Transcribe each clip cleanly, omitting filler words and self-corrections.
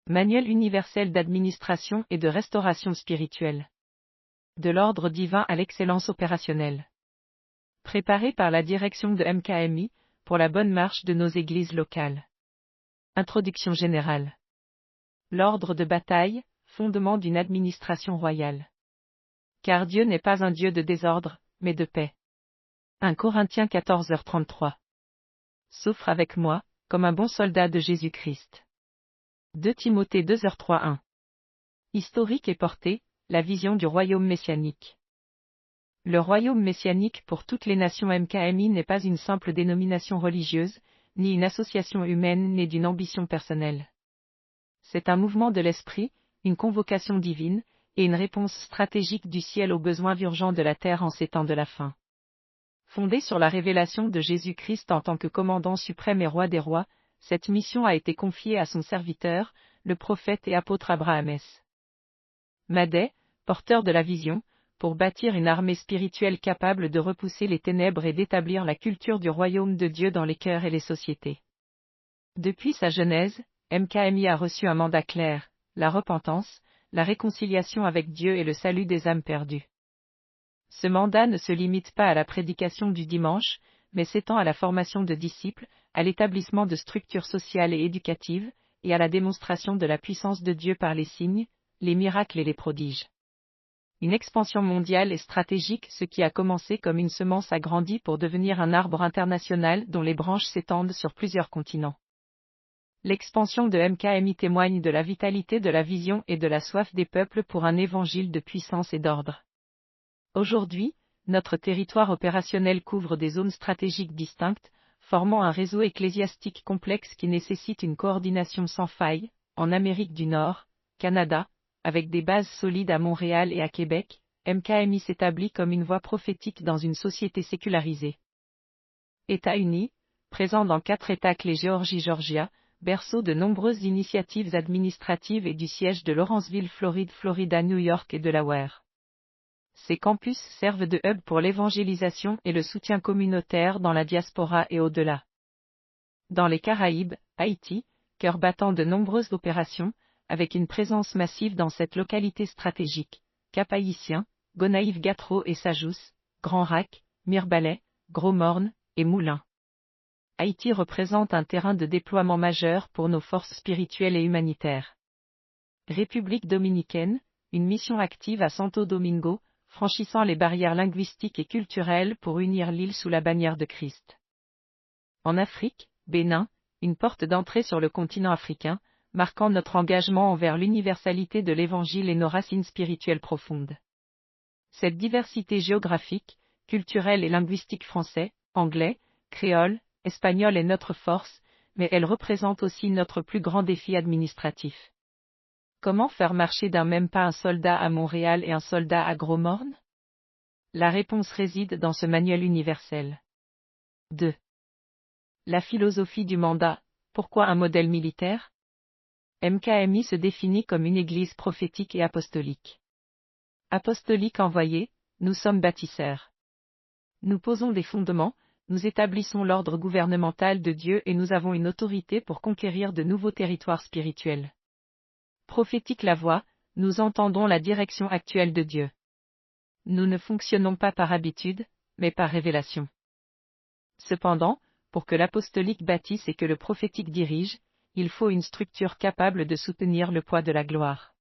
Manuel universel d'administration et de restauration spirituelle. De l'ordre divin à l'excellence opérationnelle. Préparé par la direction de MKMI, pour la bonne marche de nos églises locales. Introduction générale. L'ordre de bataille, fondement d'une administration royale. Car Dieu n'est pas un Dieu de désordre, mais de paix. 1 Corinthiens 14h33. Souffre avec moi, comme un bon soldat de Jésus-Christ. 2 Timothée 2h3-1. Historique et portée, la vision du royaume messianique. Le royaume messianique pour toutes les nations MKMI n'est pas une simple dénomination religieuse, ni une association humaine née d'une ambition personnelle. C'est un mouvement de l'esprit, une convocation divine, et une réponse stratégique du ciel aux besoins urgents de la terre en ces temps de la fin. Fondée sur la révélation de Jésus-Christ en tant que commandant suprême et roi des rois, cette mission a été confiée à son serviteur, le prophète et apôtre Abraham. Madai, porteur de la vision, pour bâtir une armée spirituelle capable de repousser les ténèbres et d'établir la culture du royaume de Dieu dans les cœurs et les sociétés. Depuis sa genèse, MKMI a reçu un mandat clair, la repentance, la réconciliation avec Dieu et le salut des âmes perdues. Ce mandat ne se limite pas à la prédication du dimanche, mais s'étend à la formation de disciples, à l'établissement de structures sociales et éducatives, et à la démonstration de la puissance de Dieu par les signes, les miracles et les prodiges. Une expansion mondiale et stratégique, ce qui a commencé comme une semence a grandi pour devenir un arbre international dont les branches s'étendent sur plusieurs continents. L'expansion de MKMI témoigne de la vitalité de la vision et de la soif des peuples pour un évangile de puissance et d'ordre. Aujourd'hui, notre territoire opérationnel couvre des zones stratégiques distinctes, formant un réseau ecclésiastique complexe qui nécessite une coordination sans faille, en Amérique du Nord, Canada, avec des bases solides à Montréal et à Québec, MKMI s'établit comme une voix prophétique dans une société sécularisée. États-Unis, présent dans 4 États clés Géorgie-Georgia, berceau de nombreuses initiatives administratives et du siège de Lawrenceville, Floride à New York et Delaware. Ces campus servent de hub pour l'évangélisation et le soutien communautaire dans la diaspora et au-delà. Dans les Caraïbes, Haïti, cœur battant de nombreuses opérations, avec une présence massive dans cette localité stratégique, Cap-Haïtien, Gonaïves-Gatro et Sajous, Grand Rac, Mirbalais, Gros-Morne, et Moulins. Haïti représente un terrain de déploiement majeur pour nos forces spirituelles et humanitaires. République dominicaine, une mission active à Santo Domingo, franchissant les barrières linguistiques et culturelles pour unir l'île sous la bannière de Christ. En Afrique, Bénin, une porte d'entrée sur le continent africain, marquant notre engagement envers l'universalité de l'Évangile et nos racines spirituelles profondes. Cette diversité géographique, culturelle et linguistique français, anglais, créole, espagnol est notre force, mais elle représente aussi notre plus grand défi administratif. Comment faire marcher d'un même pas un soldat à Montréal et un soldat à Gros-Morne? La réponse réside dans ce manuel universel. 2. La philosophie du mandat, pourquoi un modèle militaire? MKMI se définit comme une église prophétique et apostolique. Apostolique envoyé, nous sommes bâtisseurs. Nous posons des fondements, nous établissons l'ordre gouvernemental de Dieu et nous avons une autorité pour conquérir de nouveaux territoires spirituels. Prophétique la voix, nous entendons la direction actuelle de Dieu. Nous ne fonctionnons pas par habitude, mais par révélation. Cependant, pour que l'apostolique bâtisse et que le prophétique dirige, il faut une structure capable de soutenir le poids de la gloire.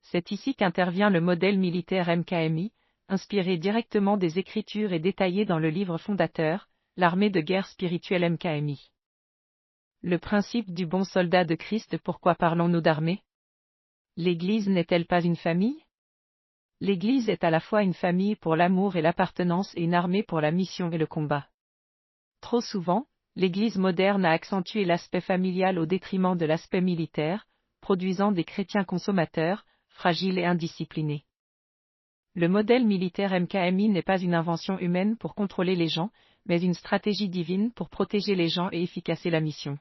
C'est ici qu'intervient le modèle militaire MKMI, inspiré directement des Écritures et détaillé dans le livre fondateur, l'armée de guerre spirituelle MKMI. Le principe du bon soldat de Christ. Pourquoi parlons-nous d'armée? L'Église n'est-elle pas une famille? L'Église est à la fois une famille pour l'amour et l'appartenance et une armée pour la mission et le combat. Trop souvent, l'Église moderne a accentué l'aspect familial au détriment de l'aspect militaire, produisant des chrétiens consommateurs, fragiles et indisciplinés. Le modèle militaire MKMI n'est pas une invention humaine pour contrôler les gens, mais une stratégie divine pour protéger les gens et efficacer la mission.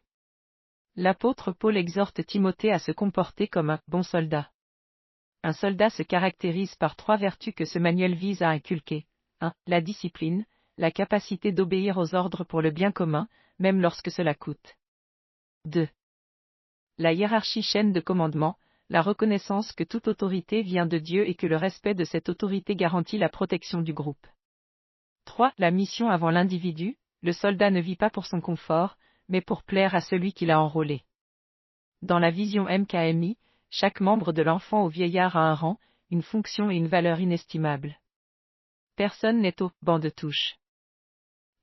L'apôtre Paul exhorte Timothée à se comporter comme un bon soldat. Un soldat se caractérise par 3 vertus que ce manuel vise à inculquer. 1. La discipline, la capacité d'obéir aux ordres pour le bien commun, même lorsque cela coûte. 2. La hiérarchie chaîne de commandement, la reconnaissance que toute autorité vient de Dieu et que le respect de cette autorité garantit la protection du groupe. 3. La mission avant l'individu, le soldat ne vit pas pour son confort, mais pour plaire à celui qui l'a enrôlé. Dans la vision MKMI, chaque membre de l'enfant au vieillard a un rang, une fonction et une valeur inestimables. Personne n'est au banc de touche.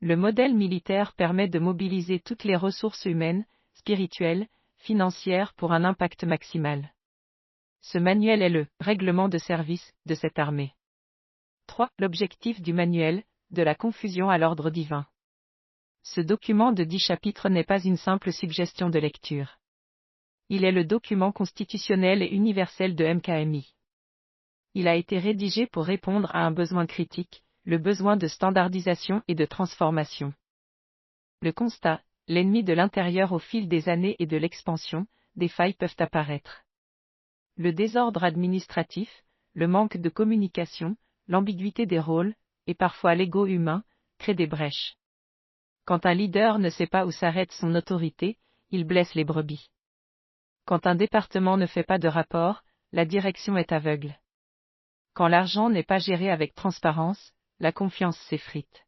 Le modèle militaire permet de mobiliser toutes les ressources humaines, spirituelles, financières pour un impact maximal. Ce manuel est le règlement de service de cette armée. 3. L'objectif du manuel, de la confusion à l'ordre divin. Ce document de 10 chapitres n'est pas une simple suggestion de lecture. Il est le document constitutionnel et universel de MKMI. Il a été rédigé pour répondre à un besoin critique, le besoin de standardisation et de transformation. Le constat, l'ennemi de l'intérieur au fil des années et de l'expansion, des failles peuvent apparaître. Le désordre administratif, le manque de communication, l'ambiguïté des rôles, et parfois l'ego humain, créent des brèches. Quand un leader ne sait pas où s'arrête son autorité, il blesse les brebis. Quand un département ne fait pas de rapport, la direction est aveugle. Quand l'argent n'est pas géré avec transparence, la confiance s'effrite.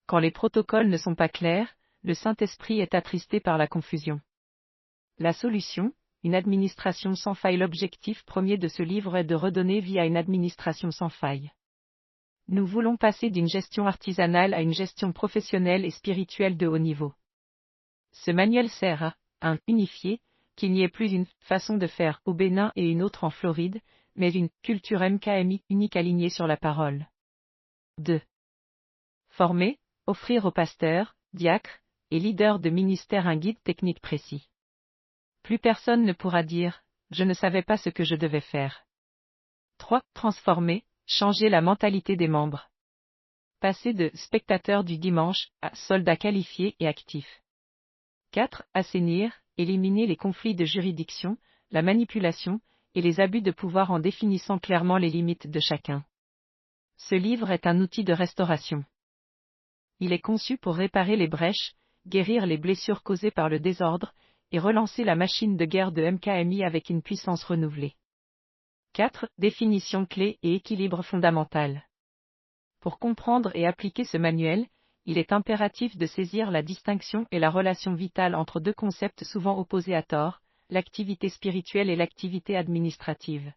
Quand les protocoles ne sont pas clairs, le Saint-Esprit est attristé par la confusion. La solution, une administration sans faille. L'objectif premier de ce livre est de redonner vie à une administration sans faille. Nous voulons passer d'une gestion artisanale à une gestion professionnelle et spirituelle de haut niveau. Ce manuel sert à 1. Unifier, qu'il n'y ait plus une façon de faire au Bénin et une autre en Floride, mais une culture MKMI unique alignée sur la parole. 2. Former, offrir aux pasteurs, diacres et leaders de ministère un guide technique précis. Plus personne ne pourra dire « je ne savais pas ce que je devais faire ». 3. Transformer, changer la mentalité des membres. Passer de spectateurs du dimanche à soldats qualifiés et actifs. 4. Assainir, éliminer les conflits de juridiction, la manipulation et les abus de pouvoir en définissant clairement les limites de chacun. Ce livre est un outil de restauration. Il est conçu pour réparer les brèches, guérir les blessures causées par le désordre, et relancer la machine de guerre de MKMI avec une puissance renouvelée. 4. Définition clé et équilibre fondamental. Pour comprendre et appliquer ce manuel, il est impératif de saisir la distinction et la relation vitale entre deux concepts souvent opposés à tort, l'activité spirituelle et l'activité administrative.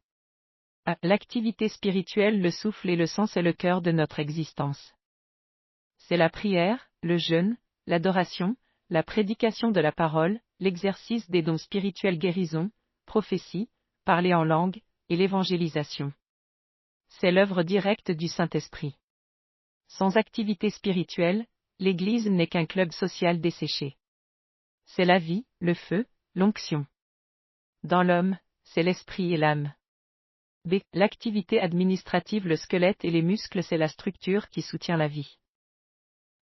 L'activité spirituelle, le souffle et le sens est le cœur de notre existence. C'est la prière, le jeûne, l'adoration, la prédication de la parole, l'exercice des dons spirituels, guérison, prophétie, parler en langue, et l'évangélisation. C'est l'œuvre directe du Saint-Esprit. Sans activité spirituelle, l'Église n'est qu'un club social desséché. C'est la vie, le feu, l'onction. Dans l'homme, c'est l'esprit et l'âme. B. L'activité administrative, le squelette et les muscles, c'est la structure qui soutient la vie.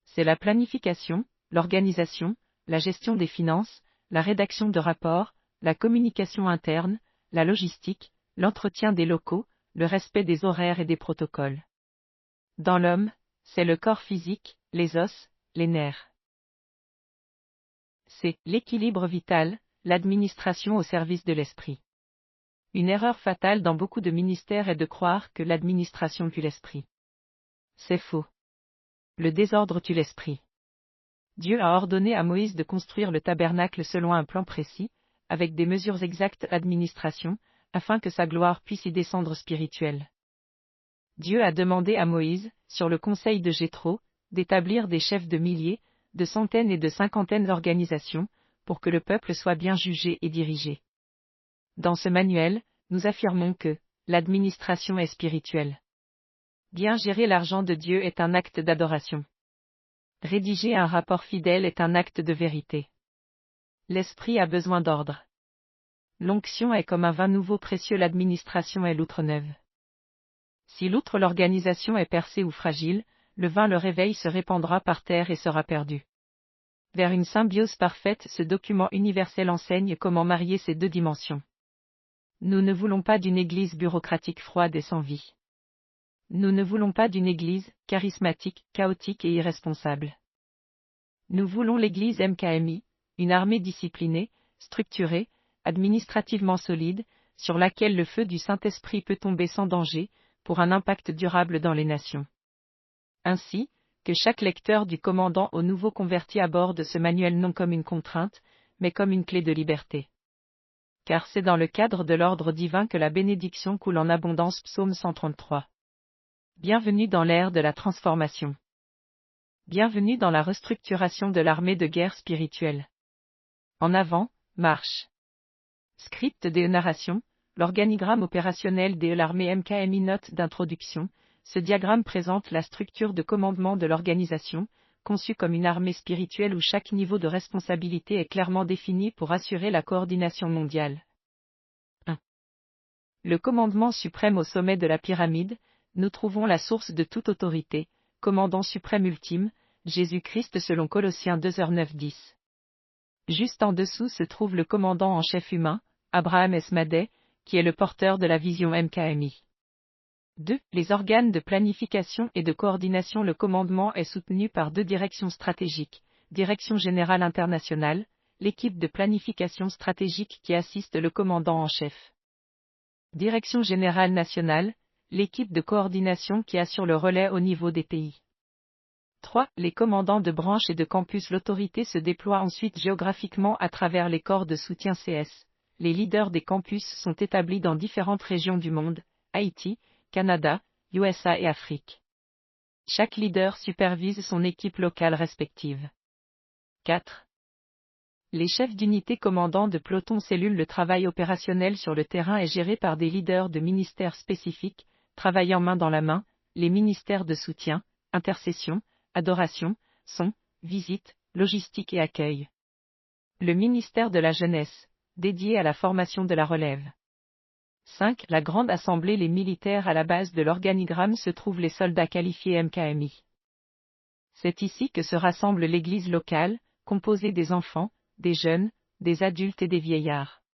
C'est la planification, l'organisation, la gestion des finances, la rédaction de rapports, la communication interne, la logistique, l'entretien des locaux, le respect des horaires et des protocoles. Dans l'homme, c'est le corps physique, les os, les nerfs. C'est l'équilibre vital, l'administration au service de l'esprit. Une erreur fatale dans beaucoup de ministères est de croire que l'administration tue l'esprit. C'est faux. Le désordre tue l'esprit. Dieu a ordonné à Moïse de construire le tabernacle selon un plan précis, avec des mesures exactes d'administration, afin que sa gloire puisse y descendre spirituelle. Dieu a demandé à Moïse, sur le conseil de Jéthro, d'établir des chefs de milliers, de centaines et de cinquantaines d'organisations, pour que le peuple soit bien jugé et dirigé. Dans ce manuel, nous affirmons que l'administration est spirituelle. Bien gérer l'argent de Dieu est un acte d'adoration. Rédiger un rapport fidèle est un acte de vérité. L'esprit a besoin d'ordre. L'onction est comme un vin nouveau précieux, l'administration est l'outre neuve. Si l'outre l'organisation est percée ou fragile, le vin le réveil se répandra par terre et sera perdu. Vers une symbiose parfaite, ce document universel enseigne comment marier ces deux dimensions. Nous ne voulons pas d'une église bureaucratique froide et sans vie. Nous ne voulons pas d'une église charismatique, chaotique et irresponsable. Nous voulons l'église MKMI, une armée disciplinée, structurée, administrativement solide, sur laquelle le feu du Saint-Esprit peut tomber sans danger, pour un impact durable dans les nations. Ainsi, que chaque lecteur du commandant aux nouveaux convertis aborde ce manuel non comme une contrainte, mais comme une clé de liberté. Car c'est dans le cadre de l'ordre divin que la bénédiction coule en abondance. Psaume 133. Bienvenue dans l'ère de la transformation. Bienvenue dans la restructuration de l'armée de guerre spirituelle. En avant, marche. Script des narrations, l'organigramme opérationnel de l'armée MKMI. Note d'introduction. Ce diagramme présente la structure de commandement de l'organisation, conçue comme une armée spirituelle où chaque niveau de responsabilité est clairement défini pour assurer la coordination mondiale. 1. Le commandement suprême au sommet de la pyramide, nous trouvons la source de toute autorité, commandant suprême ultime, Jésus-Christ selon Colossiens 2:9-10. Juste en dessous se trouve le commandant en chef humain, Abraham S. Madej, qui est le porteur de la vision MKMI. 2. Les organes de planification et de coordination. Le commandement est soutenu par deux directions stratégiques, Direction générale internationale, l'équipe de planification stratégique qui assiste le commandant en chef. Direction générale nationale, l'équipe de coordination qui assure le relais au niveau des pays. 3. Les commandants de branches et de campus. L'autorité se déploie ensuite géographiquement à travers les corps de soutien CS. Les leaders des campus sont établis dans différentes régions du monde, Haïti, Canada, USA et Afrique. Chaque leader supervise son équipe locale respective. 4. Les chefs d'unité commandant de peloton cellules. Le travail opérationnel sur le terrain est géré par des leaders de ministères spécifiques, travaillant main dans la main, les ministères de soutien, intercession, adoration, son, visite, logistique et accueil. Le ministère de la jeunesse, dédié à la formation de la relève. 5. La Grande Assemblée. Les militaires. À la base de l'organigramme se trouvent les soldats qualifiés MKMI. C'est ici que se rassemble l'église locale, composée des enfants, des jeunes, des adultes et des vieillards.